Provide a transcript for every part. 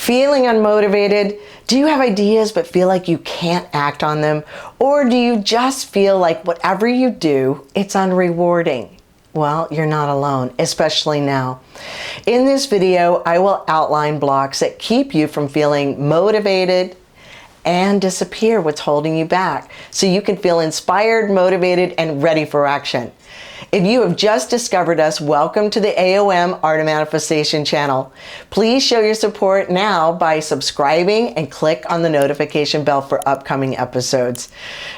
Feeling unmotivated? Do you have ideas but feel like you can't act on them? Or do you just feel like whatever you do, it's unrewarding? Well, you're not alone, especially now. In this video, I will outline blocks that keep you from feeling motivated and disappear what's holding you back so you can feel inspired, motivated, and ready for action. If you have just discovered us, welcome to the AOM Art of Manifestation channel. Please show your support now by subscribing and click on the notification bell for upcoming episodes.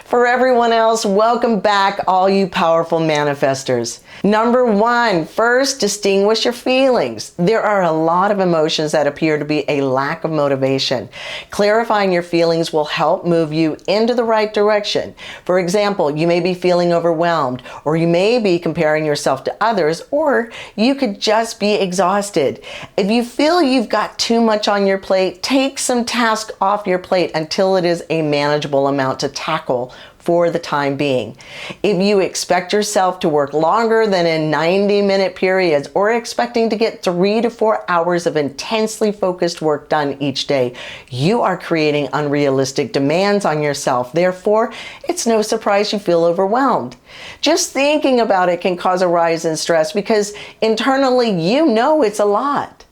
For everyone else, welcome back, all you powerful manifestors. Number one, first, distinguish your feelings. There are a lot of emotions that appear to be a lack of motivation. Clarifying your feelings will help move you into the right direction. For example, you may be feeling overwhelmed, or you may be comparing yourself to others, or you could just be exhausted. If you feel you've got too much on your plate, take some tasks off your plate until it is a manageable amount to tackle for the time being. If you expect yourself to work longer than in 90-minute periods, or expecting to get 3 to 4 hours of intensely focused work done each day, you are creating unrealistic demands on yourself. Therefore, it's no surprise you feel overwhelmed. Just thinking about it can cause a rise in stress because internally you know it's a lot.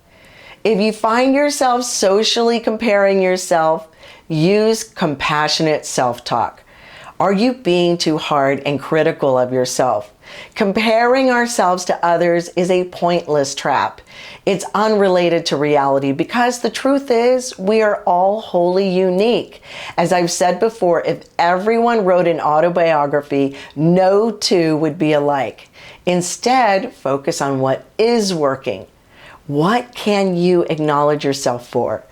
If you find yourself socially comparing yourself, use compassionate self-talk. Are you being too hard and critical of yourself? Comparing ourselves to others is a pointless trap. It's unrelated to reality because the truth is we are all wholly unique. As I've said before, if everyone wrote an autobiography, no two would be alike. Instead, focus on what is working. What can you acknowledge yourself for?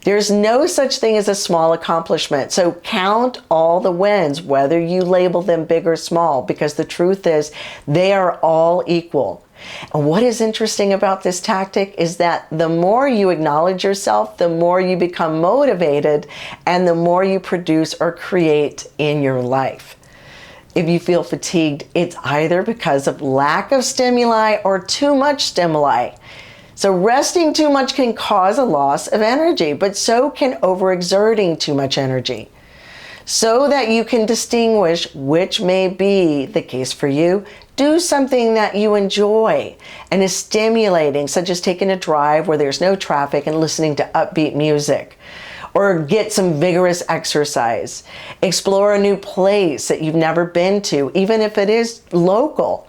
There's no such thing as a small accomplishment, so count all the wins, whether you label them big or small, because the truth is they are all equal. And what is interesting about this tactic is that the more you acknowledge yourself, the more you become motivated and the more you produce or create in your life. If you feel fatigued, it's either because of lack of stimuli or too much stimuli. So resting too much can cause a loss of energy, but so can overexerting too much energy. So that you can distinguish which may be the case for you, do something that you enjoy and is stimulating, such as taking a drive where there's no traffic and listening to upbeat music. Or get some vigorous exercise. Explore a new place that you've never been to, even if it is local.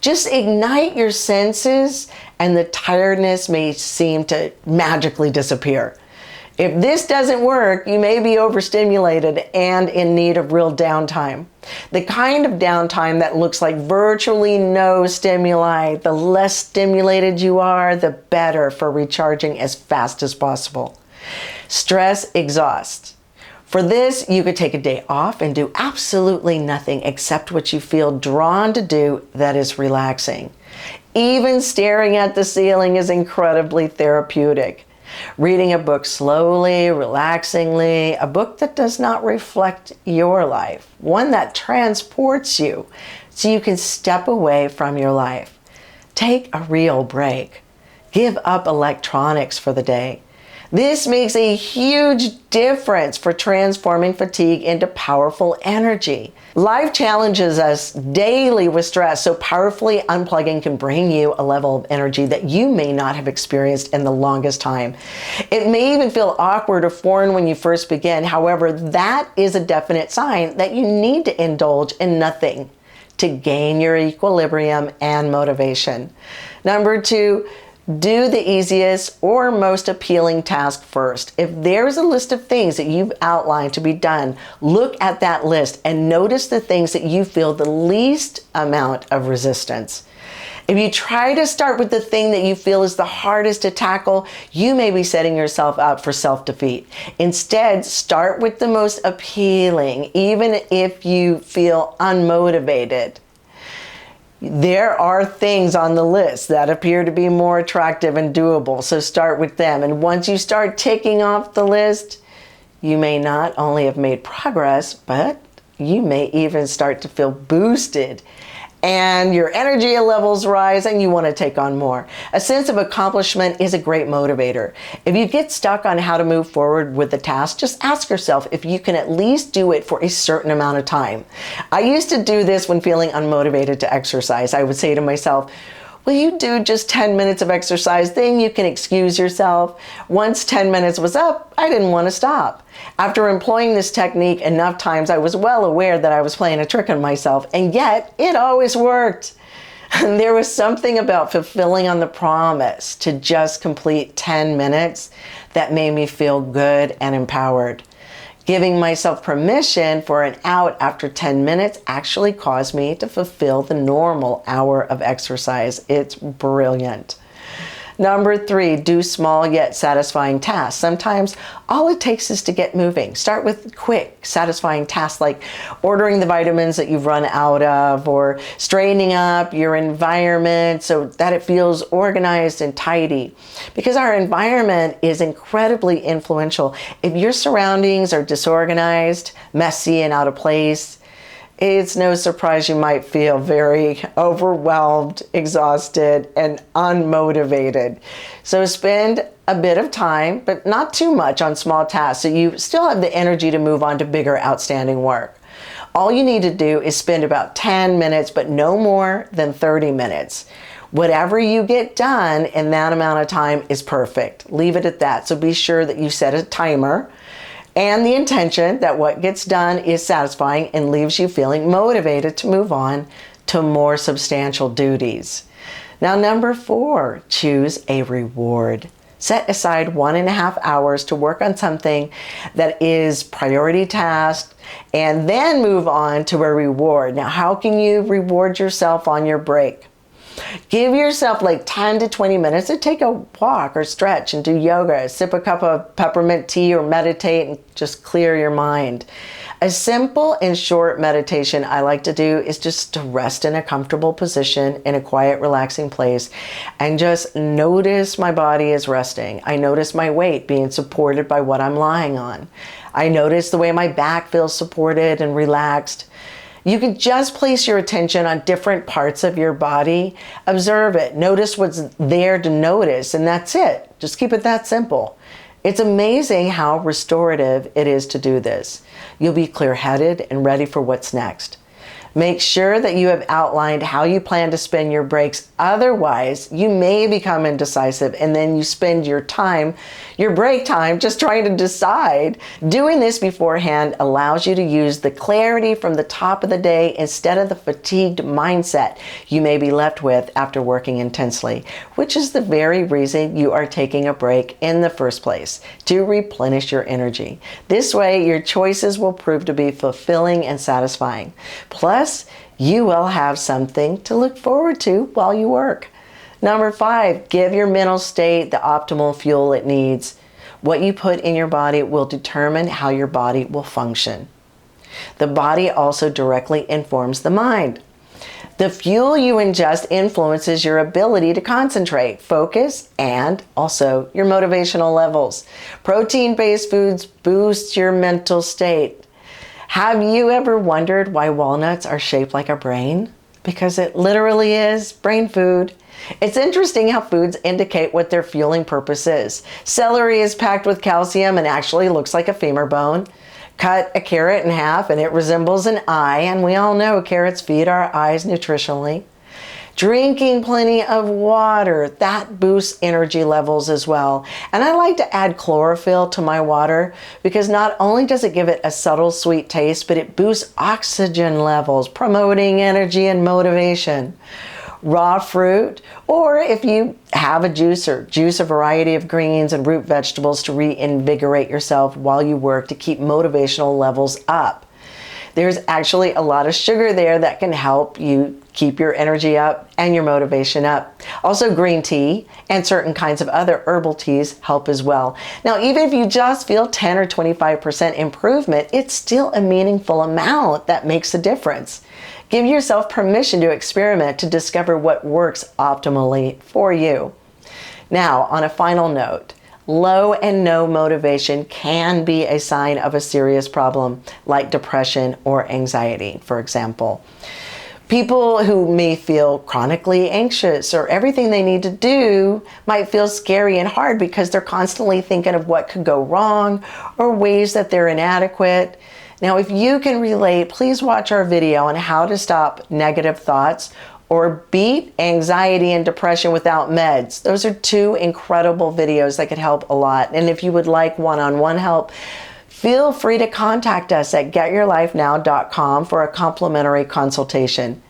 Just ignite your senses and the tiredness may seem to magically disappear. If this doesn't work, you may be overstimulated and in need of real downtime. The kind of downtime that looks like virtually no stimuli. The less stimulated you are, the better for recharging as fast as possible. Stress exhausts. For this, you could take a day off and do absolutely nothing except what you feel drawn to do that is relaxing. Even staring at the ceiling is incredibly therapeutic. Reading a book slowly, relaxingly, a book that does not reflect your life, one that transports you so you can step away from your life. Take a real break. Give up electronics for the day. This makes a huge difference for transforming fatigue into powerful energy. Life challenges us daily with stress, so powerfully unplugging can bring you a level of energy that you may not have experienced in the longest time. It may even feel awkward or foreign when you first begin. However, that is a definite sign that you need to indulge in nothing to gain your equilibrium and motivation. Number two, do the easiest or most appealing task first. If there's a list of things that you've outlined to be done, look at that list and notice the things that you feel the least amount of resistance. If you try to start with the thing that you feel is the hardest to tackle, you may be setting yourself up for self-defeat. Instead, start with the most appealing, even if you feel unmotivated. There are things on the list that appear to be more attractive and doable, so start with them. And once you start ticking off the list, you may not only have made progress, but you may even start to feel boosted and your energy levels rise and you want to take on more. A sense of accomplishment is a great motivator. If you get stuck on how to move forward with the task, just ask yourself if you can at least do it for a certain amount of time. I used to do this when feeling unmotivated to exercise. I would say to myself, will you do just 10 minutes of exercise? Then you can excuse yourself. Once 10 minutes was up, I didn't want to stop. After employing this technique enough times, I was well aware that I was playing a trick on myself, and yet it always worked. And there was something about fulfilling on the promise to just complete 10 minutes that made me feel good and empowered. Giving myself permission for an out after 10 minutes actually caused me to fulfill the normal hour of exercise. It's brilliant. Number 3, do small yet satisfying tasks. Sometimes all it takes is to get moving. Start with quick, satisfying tasks like ordering the vitamins that you've run out of, or straightening up your environment so that it feels organized and tidy. Because our environment is incredibly influential. If your surroundings are disorganized, messy, and out of place, it's no surprise you might feel very overwhelmed, exhausted, and unmotivated. So spend a bit of time, but not too much, on small tasks so you still have the energy to move on to bigger, outstanding work. All you need to do is spend about 10 minutes, but no more than 30 minutes. Whatever you get done in that amount of time is perfect. Leave it at that. So be sure that you set a timer and the intention that what gets done is satisfying and leaves you feeling motivated to move on to more substantial duties. Now, number 4, choose a reward. Set aside 1.5 hours to work on something that is priority task and then move on to a reward. Now, how can you reward yourself on your break? Give yourself like 10 to 20 minutes to take a walk or stretch and do yoga, sip a cup of peppermint tea or meditate and just clear your mind. A simple and short meditation I like to do is just to rest in a comfortable position in a quiet, relaxing place and just notice my body is resting. I notice my weight being supported by what I'm lying on. I notice the way my back feels supported and relaxed. You can just place your attention on different parts of your body. Observe it. Notice what's there to notice, and that's it. Just keep it that simple. It's amazing how restorative it is to do this. You'll be clear-headed and ready for what's next. Make sure that you have outlined how you plan to spend your breaks. Otherwise, you may become indecisive and then you spend your break time, just trying to decide. Doing this beforehand allows you to use the clarity from the top of the day instead of the fatigued mindset you may be left with after working intensely, which is the very reason you are taking a break in the first place, to replenish your energy. This way, your choices will prove to be fulfilling and satisfying. Plus, you will have something to look forward to while you work. Number 5, give your mental state the optimal fuel it needs. What you put in your body will determine how your body will function. The body also directly informs the mind. The fuel you ingest influences your ability to concentrate, focus, and also your motivational levels. Protein-based foods boost your mental state. Have you ever wondered why walnuts are shaped like a brain? Because it literally is brain food. It's interesting how foods indicate what their fueling purpose is. Celery is packed with calcium and actually looks like a femur bone. Cut a carrot in half and it resembles an eye, and we all know carrots feed our eyes nutritionally. Drinking plenty of water, that boosts energy levels as well. And I like to add chlorophyll to my water because not only does it give it a subtle sweet taste, but it boosts oxygen levels, promoting energy and motivation. Raw fruit, or if you have a juicer, juice a variety of greens and root vegetables to reinvigorate yourself while you work to keep motivational levels up. There's actually a lot of sugar there that can help you keep your energy up and your motivation up. Also, green tea and certain kinds of other herbal teas help as well. Now, even if you just feel 10 or 25% improvement, it's still a meaningful amount that makes a difference. Give yourself permission to experiment to discover what works optimally for you. Now, on a final note, low and no motivation can be a sign of a serious problem like depression or anxiety, for example. People who may feel chronically anxious or everything they need to do might feel scary and hard because they're constantly thinking of what could go wrong or ways that they're inadequate. Now, if you can relate, please watch our video on how to stop negative thoughts or beat anxiety and depression without meds. Those are two incredible videos that could help a lot. And if you would like one-on-one help, feel free to contact us at getyourlifenow.com for a complimentary consultation.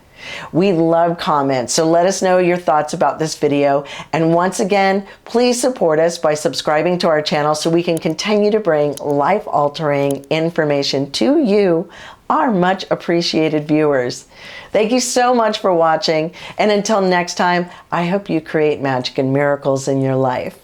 We love comments, so let us know your thoughts about this video. And once again, please support us by subscribing to our channel so we can continue to bring life-altering information to you, our much appreciated viewers. Thank you so much for watching, and until next time, I hope you create magic and miracles in your life.